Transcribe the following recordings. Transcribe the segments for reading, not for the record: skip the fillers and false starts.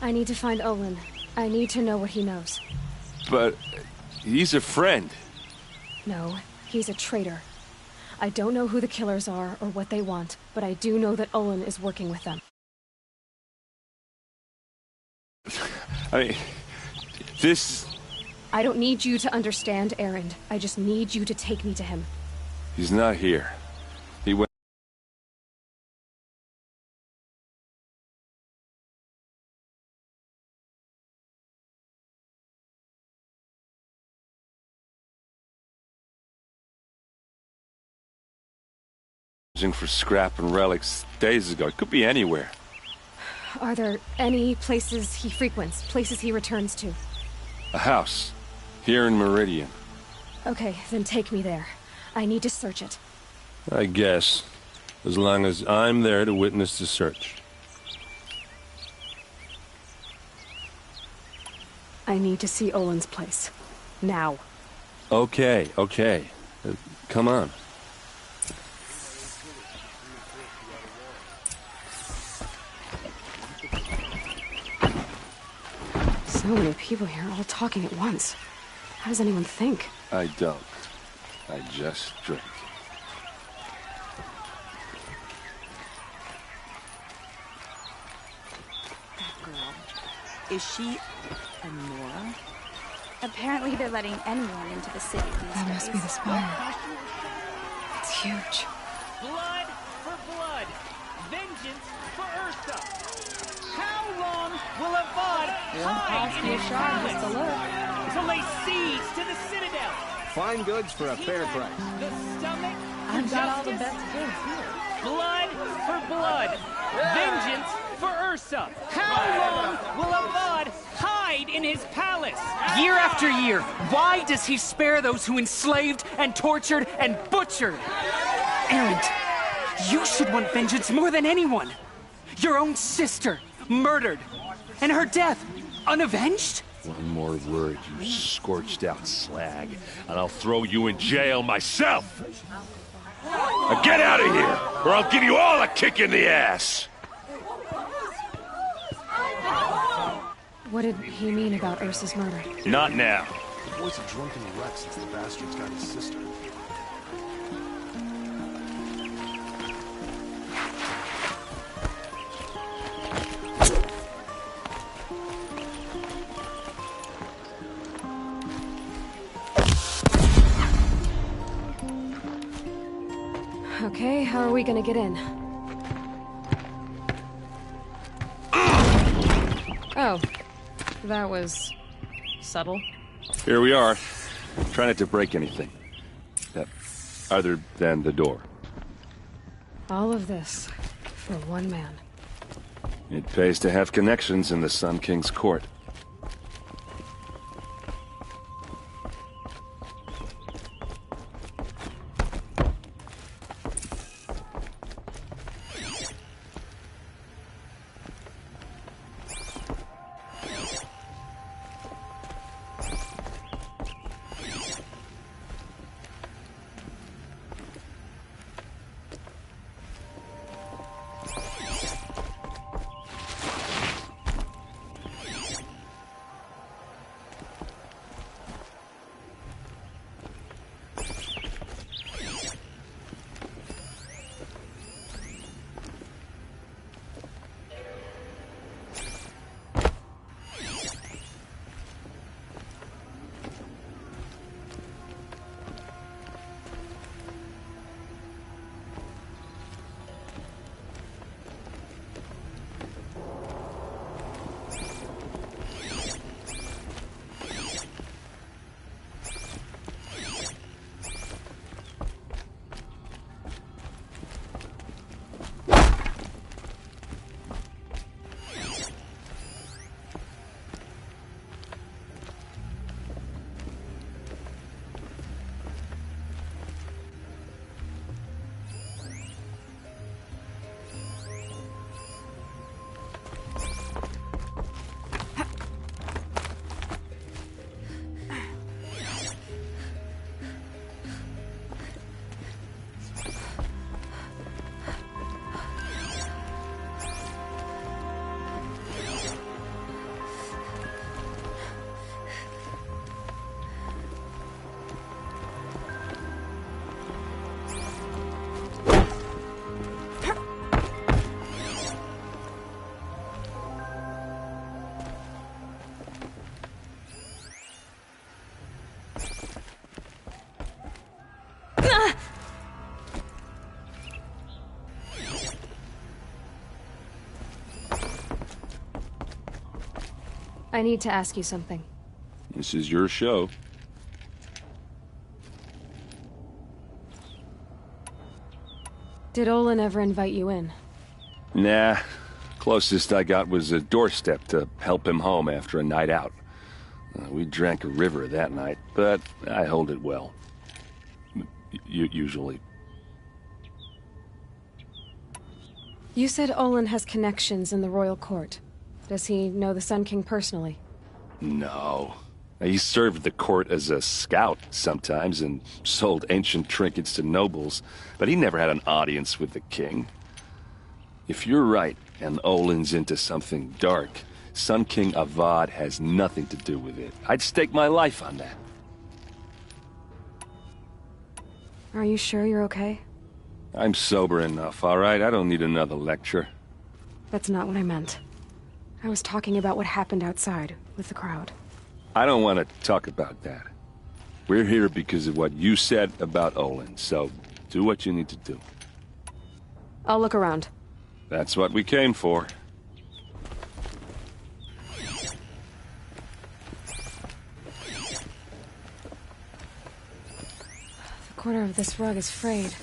I need to find Olin. I need to know what he knows. But he's a friend. No, he's a traitor. I don't know who the killers are or what they want, but I do know that Olin is working with them. I mean, this... I don't need you to understand, Erend. I just need you to take me to him. He's not here. He went... for scrap and relics days ago. It could be anywhere. Are there any places he frequents, places he returns to? A house. Here in Meridian. Okay, then take me there. I need to search it. I guess. As long as I'm there to witness the search. I need to see Olin's place. Now. Okay. Come on. So many people here, all talking at once. How does anyone think? I don't. I just drink. That girl. Is she a Nora? Apparently they're letting anyone into the city these That days. must be the spire. It's huge. Blood for blood. Vengeance for Ursa. How long will Avad hide in his palace to lay siege to the citadel? Fine goods for a fair price. The stomach for I've got all the justice? best goods here. Blood for blood. Vengeance for Ursa. How long will Avad hide in his palace? Year after year, why does he spare those who enslaved and tortured and butchered? Erend, you should want vengeance more than anyone. Your own sister, murdered, and her death, unavenged? One more word, you scorched out slag, and I'll throw you in jail myself! Now get out of here, or I'll give you all a kick in the ass! What did he mean about Ursa's murder? Not now. The boy's a drunken wreck since the bastard's got his sister. Okay, how are we gonna get in? Oh, that was subtle. Here we are. Try not to break anything. Other than the door. All of this for one man. It pays to have connections in the Sun King's court. I need to ask you something. This is your show. Did Olin ever invite you in? Nah. Closest I got was a doorstep to help him home after a night out. We drank a river that night, but I hold it well. Usually. You said Olin has connections in the royal court. Does he know the Sun King personally? No. He served the court as a scout sometimes and sold ancient trinkets to nobles, but he never had an audience with the king. If you're right, and Olin's into something dark, Sun King Avad has nothing to do with it. I'd stake my life on that. Are you sure you're okay? I'm sober enough, all right? I don't need another lecture. That's not what I meant. I was talking about what happened outside, with the crowd. I don't want to talk about that. We're here because of what you said about Olin, so do what you need to do. I'll look around. That's what we came for. The corner of this rug is frayed,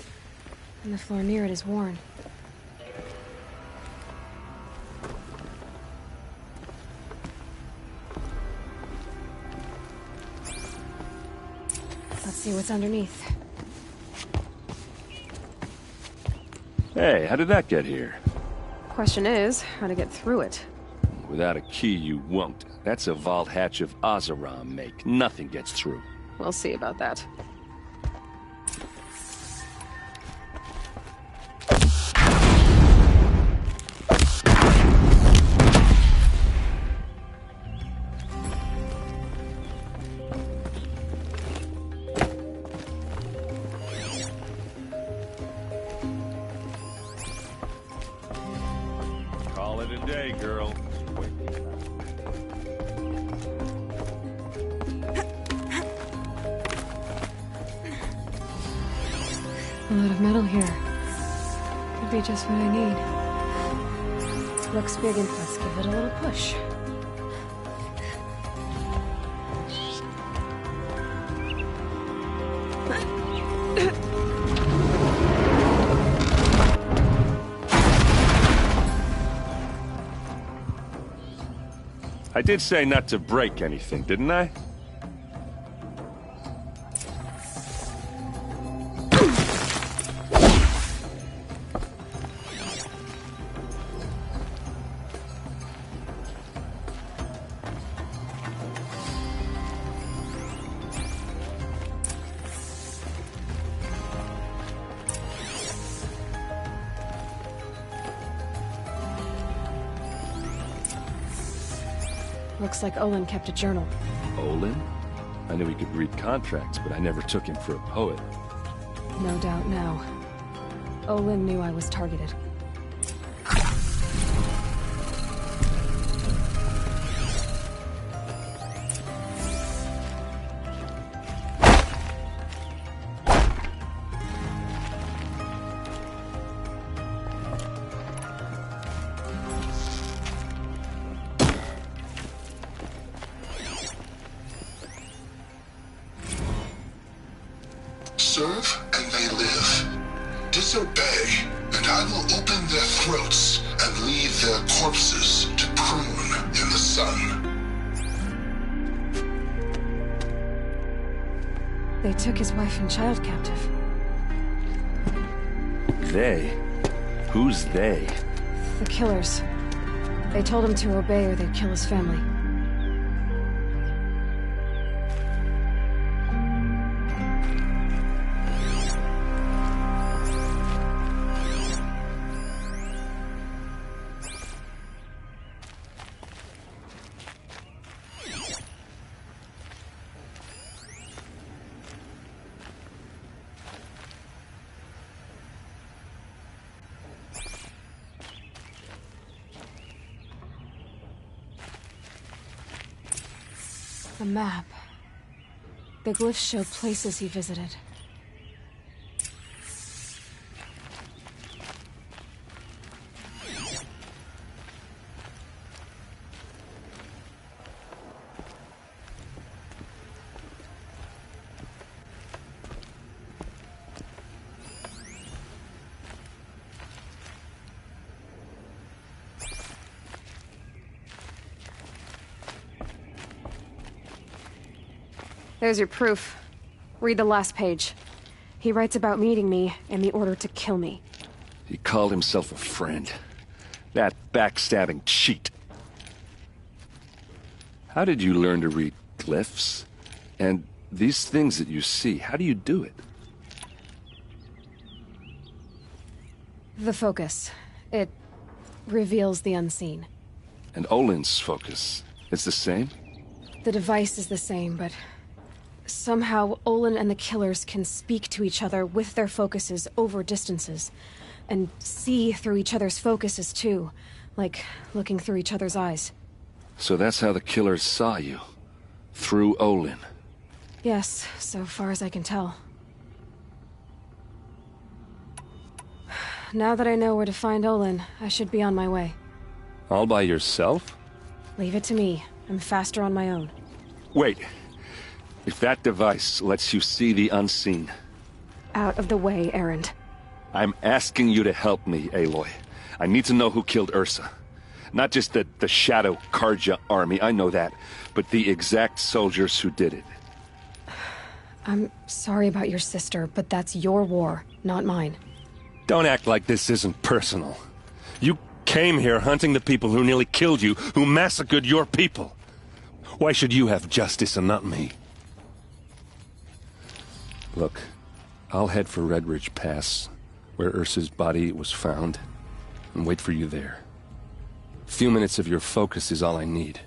and the floor near it is worn. Let's see what's underneath. Hey, how did that get here? Question is, how to get through it. Without a key, you won't. That's a vault hatch of Oseram make. Nothing gets through. We'll see about that. Call it a day, girl. A lot of metal here. Could be just what I need. Looks big and let's give it a little push. I did say not to break anything, didn't I? Looks like Olin kept a journal. Olin? I knew he could read contracts, but I never took him for a poet. No doubt now. Olin knew I was targeted. Serve and they live. Disobey, and I will open their throats and leave their corpses to prune in the sun. They took his wife and child captive. They? Who's they? The killers. They told him to obey or they'd kill his family. A map. The glyphs show places he visited. There's your proof. Read the last page. He writes about meeting me and the order to kill me. He called himself a friend. That backstabbing cheat. How did you learn to read glyphs? And these things that you see, how do you do it? The focus. It reveals the unseen. And Olin's focus, it's the same? The device is the same, but somehow Olin and the killers can speak to each other with their focuses over distances. And see through each other's focuses, too. Like looking through each other's eyes. So that's how the killers saw you. Through Olin. Yes, so far as I can tell. Now that I know where to find Olin, I should be on my way. All by yourself? Leave it to me. I'm faster on my own. Wait. If that device lets you see the unseen... Out of the way, Erend. I'm asking you to help me, Aloy. I need to know who killed Ursa. Not just the Shadow Karja army, I know that, but the exact soldiers who did it. I'm sorry about your sister, but that's your war, not mine. Don't act like this isn't personal. You came here hunting the people who nearly killed you, who massacred your people. Why should you have justice and not me? Look, I'll head for Red Ridge Pass, where Ursa's body was found, and wait for you there. A few minutes of your focus is all I need.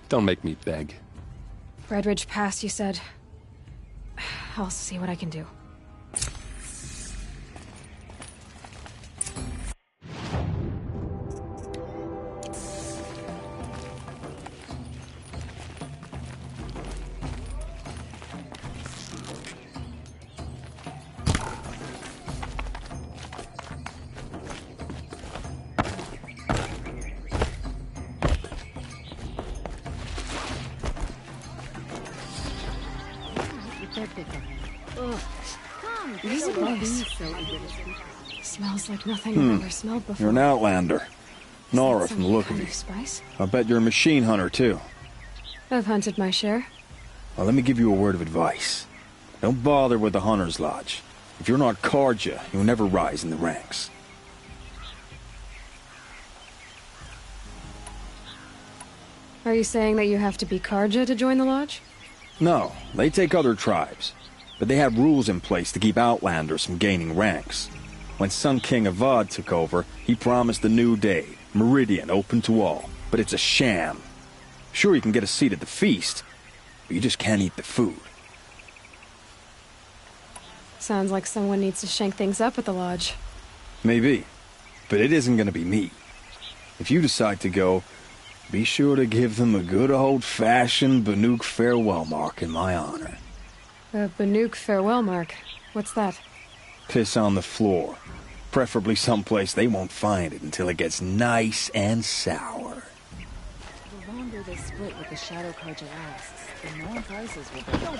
Don't make me beg. Red Ridge Pass, you said? I'll see what I can do. Smells like nothing I've ever smelled before. You're an outlander. Nora from the look of you. Spice? I bet you're a machine hunter, too. I've hunted my share. Well, let me give you a word of advice. Don't bother with the Hunter's Lodge. If you're not Karja, you'll never rise in the ranks. Are you saying that you have to be Karja to join the lodge? No, they take other tribes. But they have rules in place to keep outlanders from gaining ranks. When Sun King Avad took over, he promised a new day, Meridian open to all. But it's a sham. Sure, you can get a seat at the feast, but you just can't eat the food. Sounds like someone needs to shank things up at the lodge. Maybe, but it isn't gonna be me. If you decide to go, be sure to give them a good old-fashioned Banuk farewell mark in my honor. A Banuk farewell mark? What's that? Piss on the floor. Preferably someplace they won't find it until it gets nice and sour. The longer they split with the Shadow Karja lasts, the more prices will be.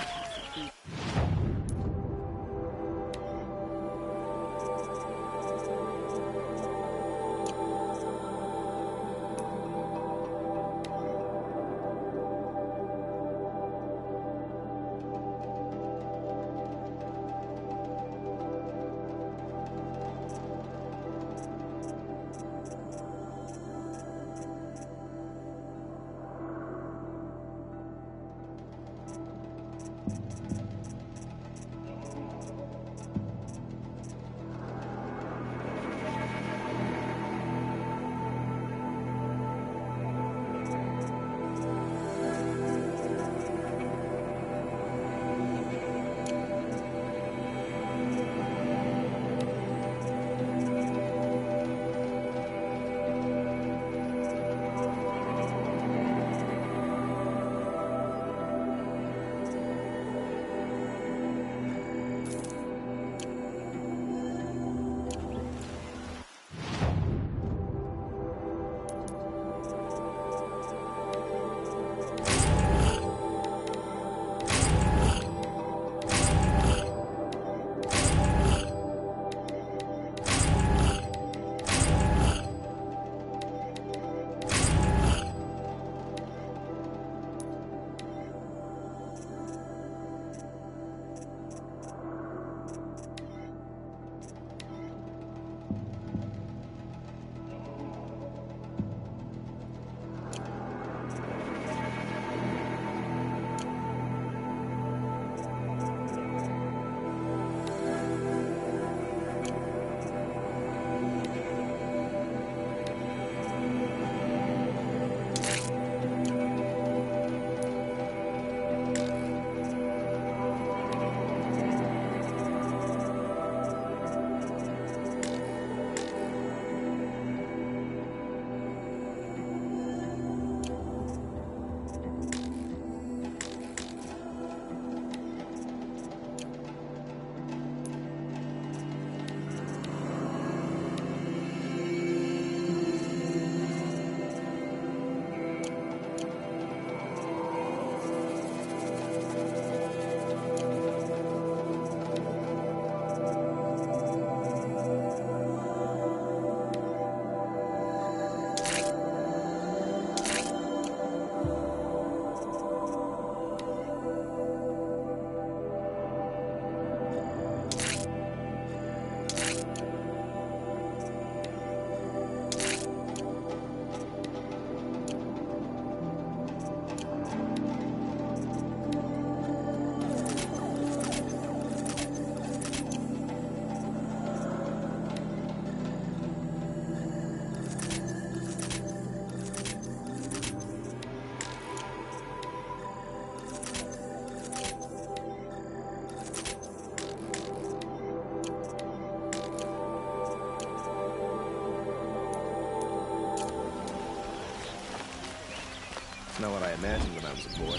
It's not what I imagined when I was a boy,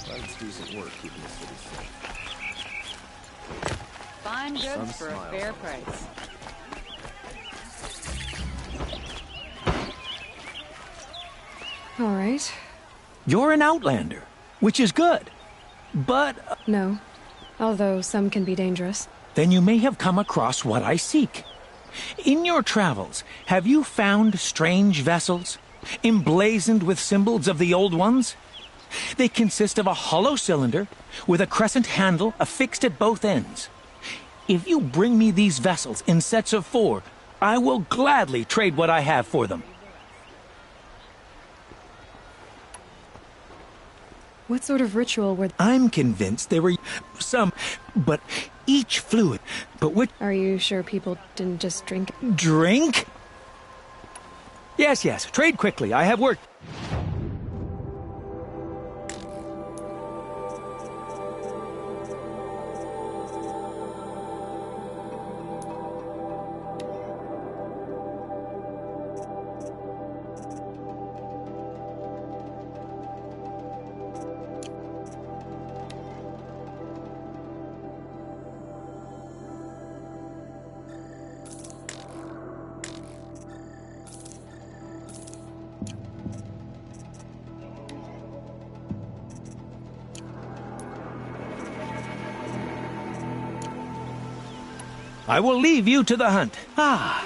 but it's decent work keeping the city safe. Fine goods for a fair price. All right. You're an outlander, which is good. But... No. Although some can be dangerous. Then you may have come across what I seek. In your travels, have you found strange vessels, emblazoned with symbols of the old ones? They consist of a hollow cylinder with a crescent handle affixed at both ends. If you bring me these vessels in sets of 4, I will gladly trade what I have for them. What sort of ritual were... I'm convinced there were some, but each fluid. But which... Are you sure people didn't just drink? Drink? Yes, yes. Trade quickly. I have work. I will leave you to the hunt. Ah,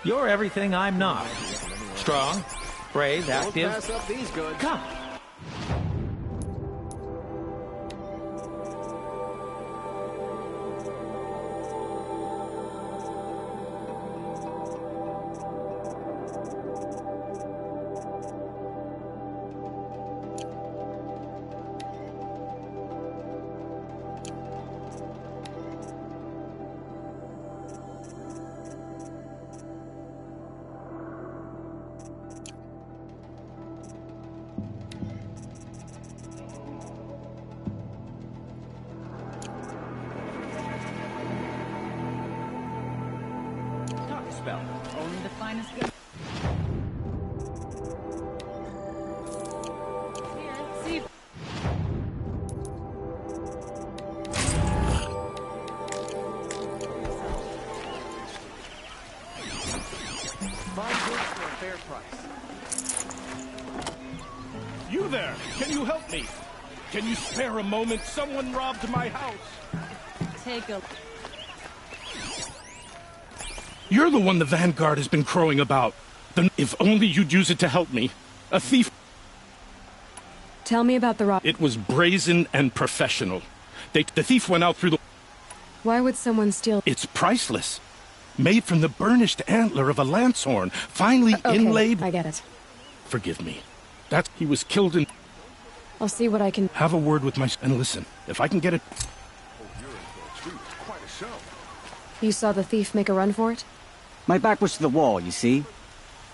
you're everything I'm not. Strong, brave, active. Don't pass up these goods. Come. Only the finest good. Here, see. Fine goods for a fair price. You there! Can you help me? Can you spare a moment? Someone robbed my house. Take a... You're the one the Vanguard has been crowing about. Then if only you'd use it to help me. A thief... Tell me about the rob... It was brazen and professional. The thief went out through the... Why would someone steal... It's priceless. Made from the burnished antler of a lancelhorn. Finely Okay, inlaid... I get it. Forgive me. He was killed in... I'll see what I can... Have a word with my... And listen, if I can get it... Oh, you're in for a treat. Quite a show. You saw the thief make a run for it? My back was to the wall, you see?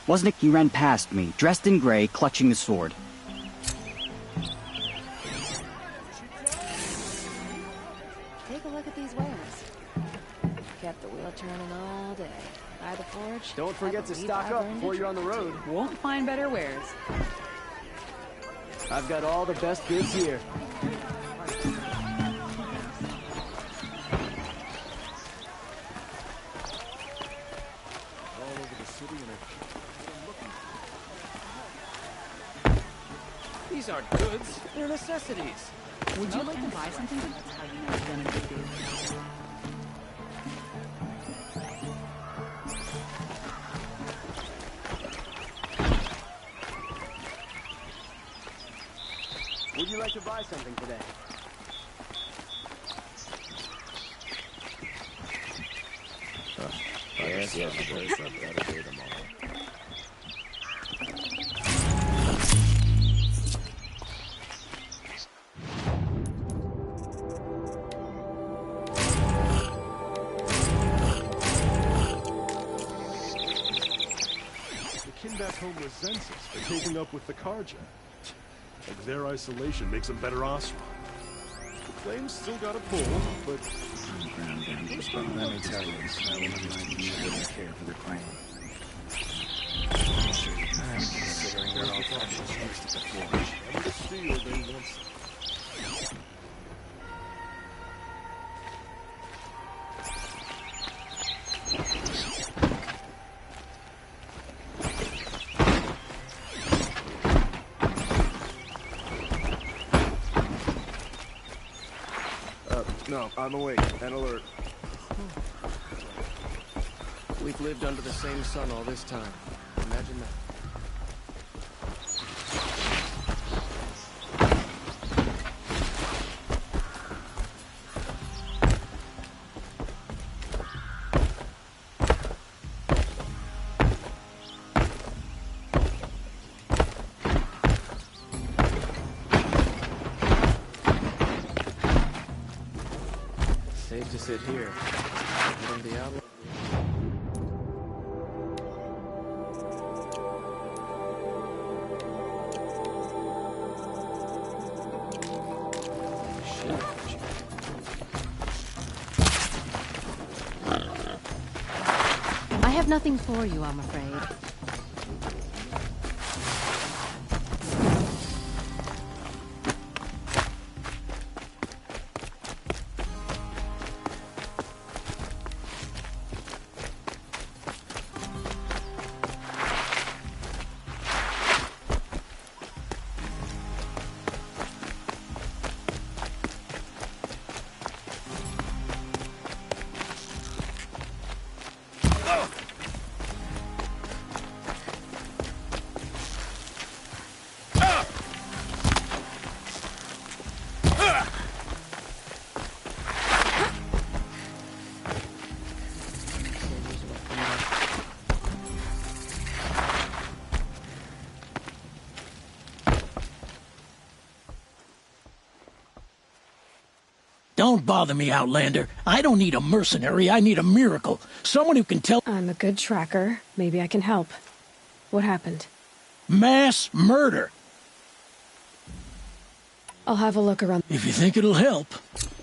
Wasn't it? He ran past me, dressed in gray, clutching the sword. Take a look at these wares. Kept the wheel turning all day. By the forge. Don't forget to stock up before you're on the road. Won't find better wares. I've got all the best goods here. These aren't goods, they're necessities. Would you like to buy something? That's how you know you've done a good deed. Would you like to buy something today? Back home resents us for taking up with the Karja. Like their isolation makes them better Osra. The claim's still got a pull, but... Let me tell you, I wouldn't care for the claim. I'm considering their all precious next to the forge. No, I'm awake and alert. We've lived under the same sun all this time. Imagine that. Safe to sit here. From the outlet. I have nothing for you, I'm afraid. Don't bother me, Outlander. I don't need a mercenary, I need a miracle. Someone who can tell— I'm a good tracker. Maybe I can help. What happened? Mass murder. I'll have a look around. If you think it'll help.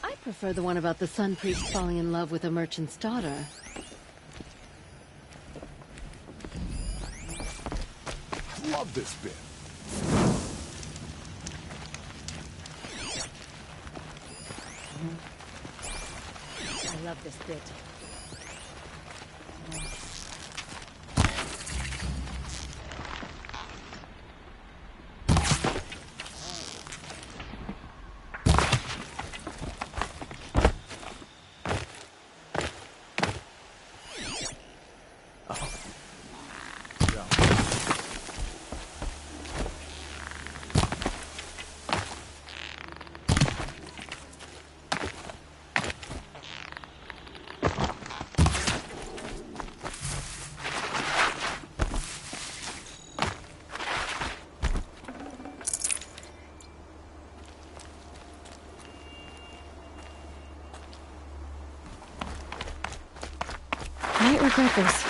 I prefer the one about the sun priest falling in love with a merchant's daughter. I love this bit. I love this bit. I might regret this.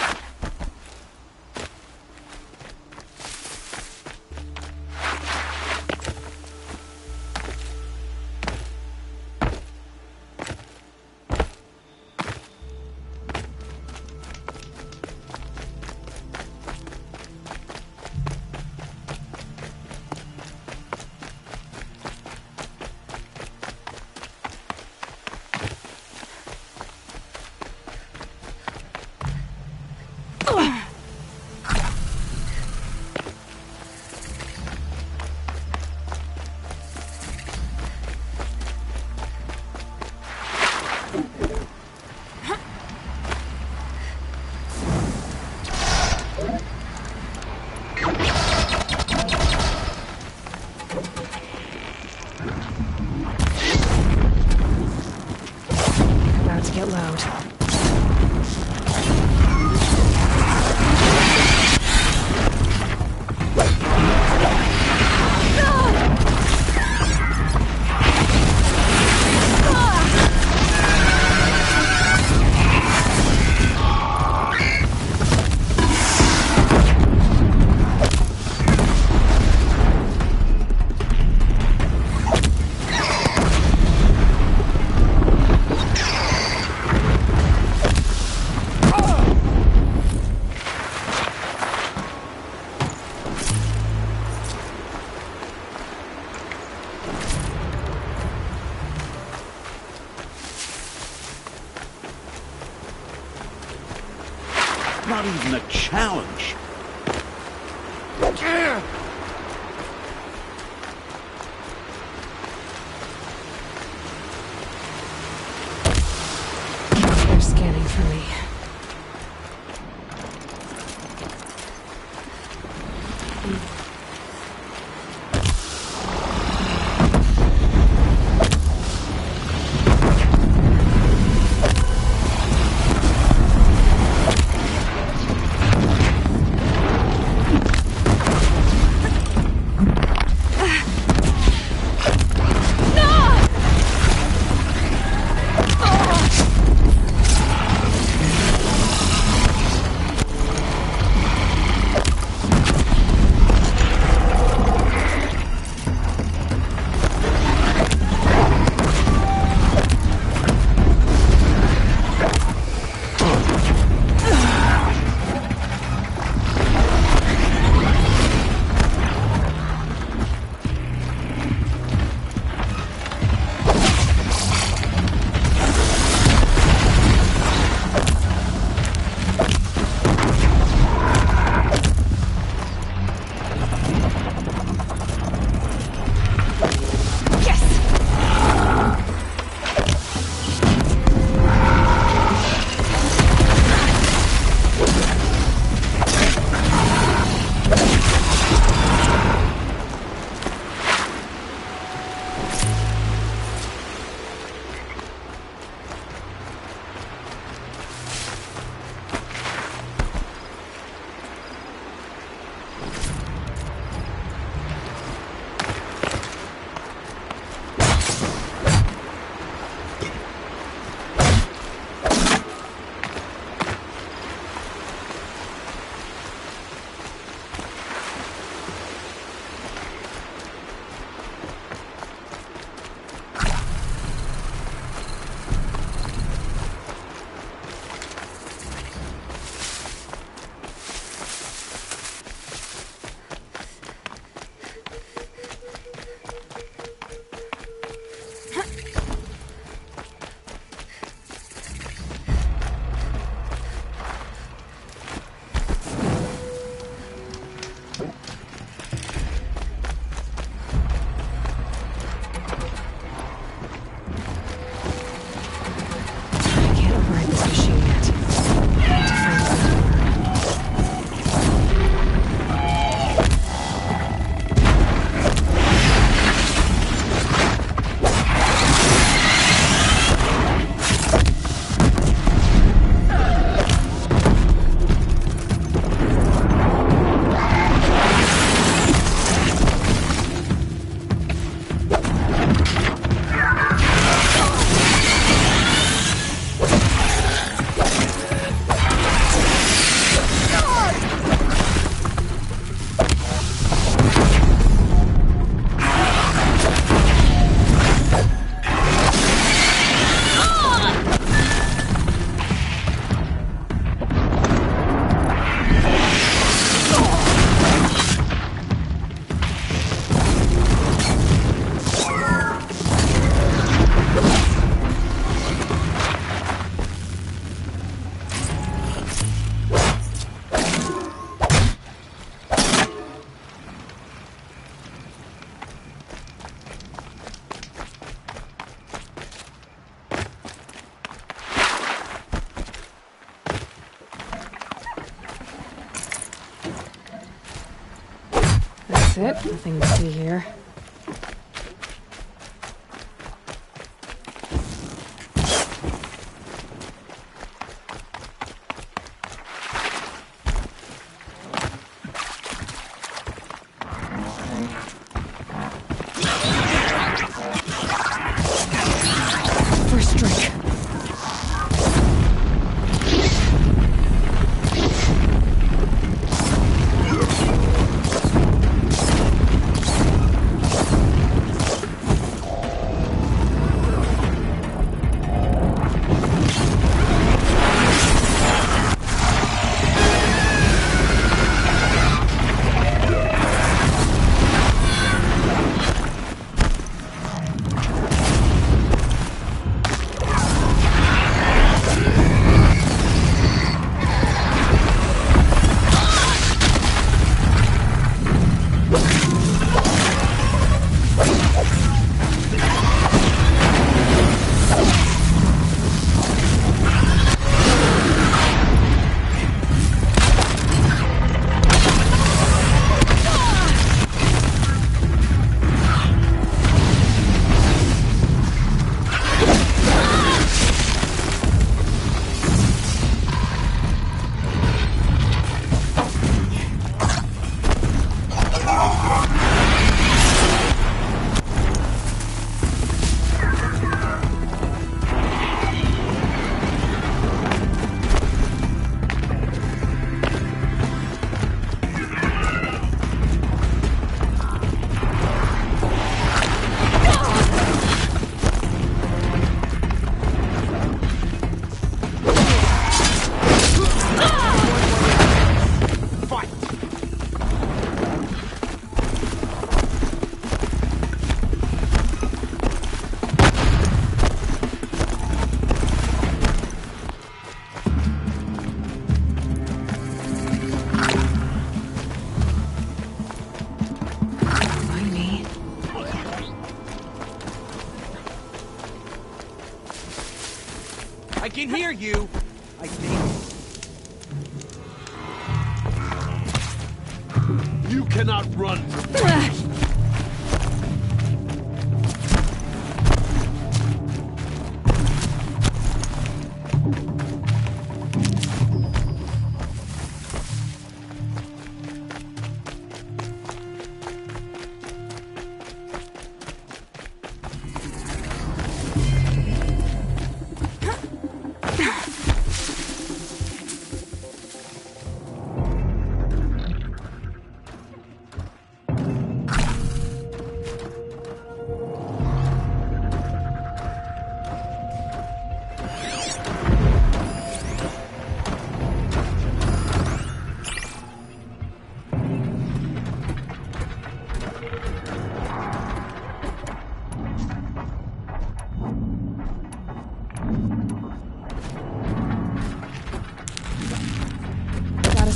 About to get loud. Not even a challenge. looks it. Nothing to see here. First drink. I can hear you, I think. You cannot run from me.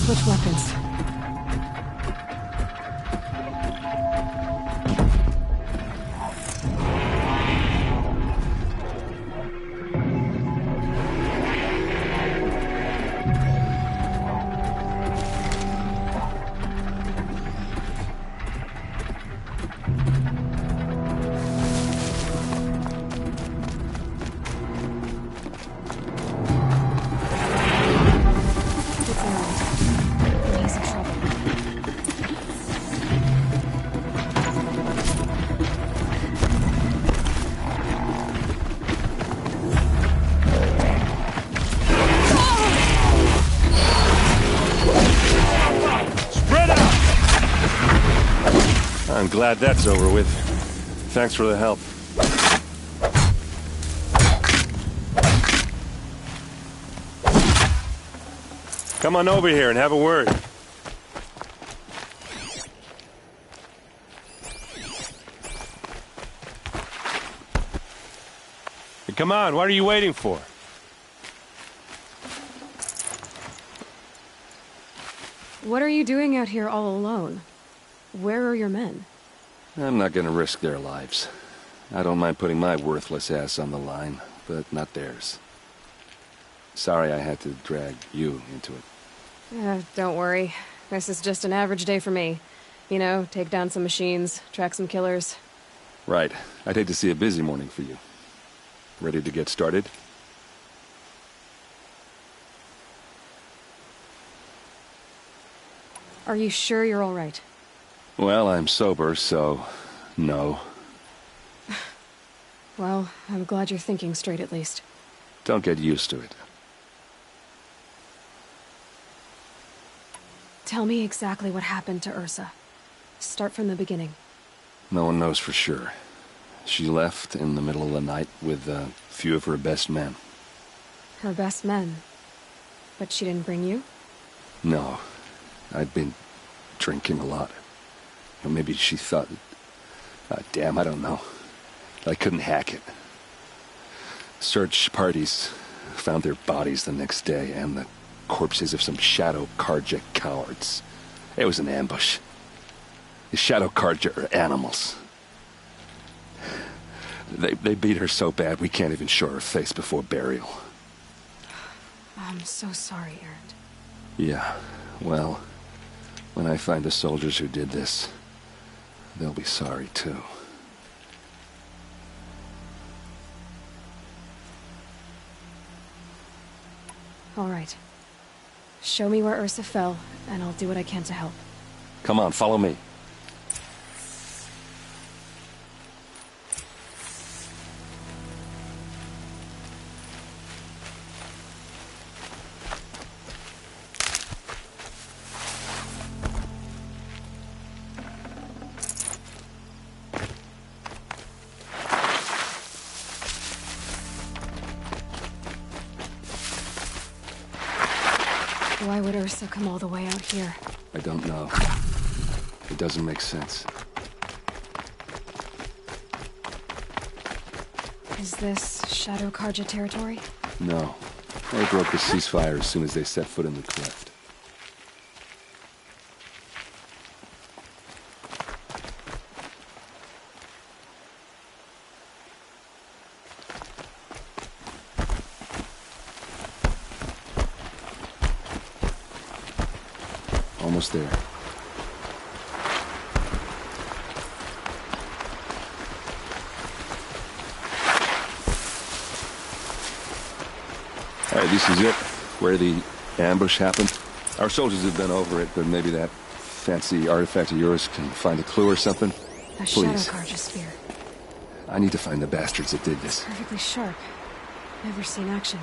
Switch weapons. I'm glad that's over with. Thanks for the help. Come on over here and have a word. Hey, come on, what are you waiting for? What are you doing out here all alone? Where are your men? I'm not gonna risk their lives. I don't mind putting my worthless ass on the line, but not theirs. Sorry I had to drag you into it. Don't worry. This is just an average day for me. You know, take down some machines, track some killers. Right. I'd hate to see a busy morning for you. Ready to get started? Are you sure you're all right? Well, I'm sober, so no. Well, I'm glad you're thinking straight at least. Don't get used to it. Tell me exactly what happened to Ursa. Start from the beginning. No one knows for sure. She left in the middle of the night with a few of her best men. Her best men? But she didn't bring you? No. I'd been drinking a lot. Or maybe she thought... damn, I don't know. I couldn't hack it. Search parties found their bodies the next day, and the corpses of some Shadow Karja cowards. It was an ambush. The Shadow Karja are animals. They beat her so bad we can't even show her face before burial. I'm so sorry, Erend. Yeah, well, when I find the soldiers who did this, they'll be sorry too. All right. Show me where Ursa fell, and I'll do what I can to help. Come on, follow me. Why would Ursa come all the way out here? I don't know. It doesn't make sense. Is this Shadow Karja territory? No. They broke the ceasefire as soon as they set foot in the cleft. Almost there. Alright, this is it. Where the ambush happened. Our soldiers have been over it, but maybe that fancy artifact of yours can find a clue or something? A Shadow Please. Karja spear. I need to find the bastards that did this. Perfectly sharp. Never seen action.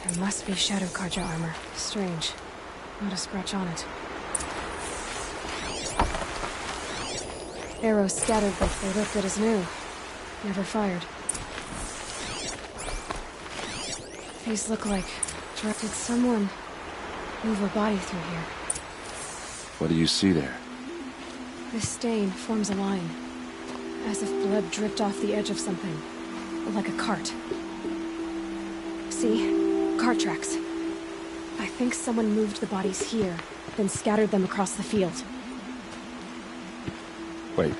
There must be Shadow Karja armor. Strange. Not a scratch on it. Arrows scattered, but they look good as new. Never fired. These look like... Did someone move a body through here? What do you see there? This stain forms a line. As if blood dripped off the edge of something. Like a cart. See? Cart tracks. I think someone moved the bodies here, then scattered them across the field. Wait.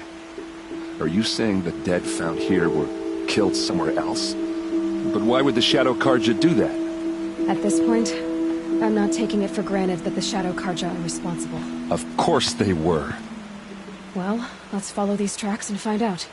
Are you saying the dead found here were killed somewhere else? But why would the Shadow Karja do that? At this point, I'm not taking it for granted that the Shadow Karja are responsible. Of course they were. Well, let's follow these tracks and find out.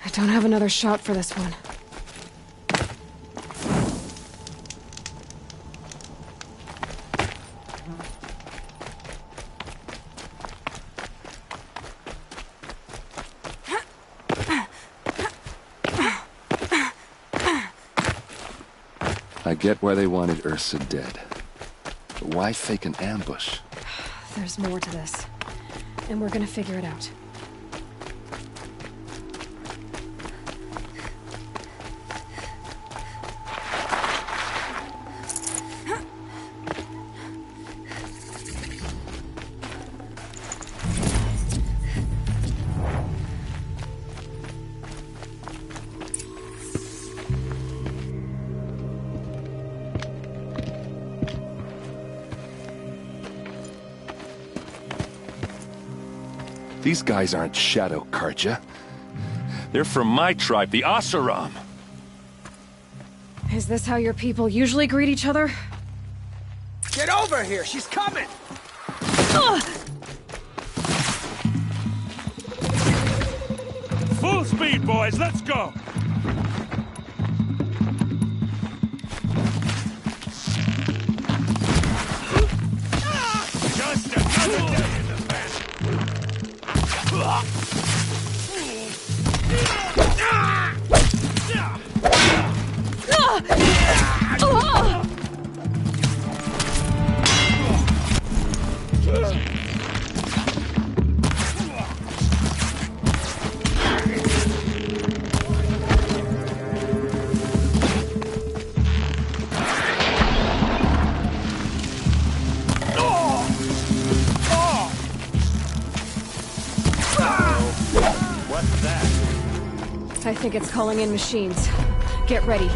I don't have another shot for this one. I get why they wanted Ursa dead. But why fake an ambush? There's more to this. And we're gonna figure it out. These guys aren't Shadow Karja. They're from my tribe, the Oseram. Is this how your people usually greet each other? Get over here! She's coming! Full speed, boys, let's go! Just another day in the I think it's calling in machines. Get ready.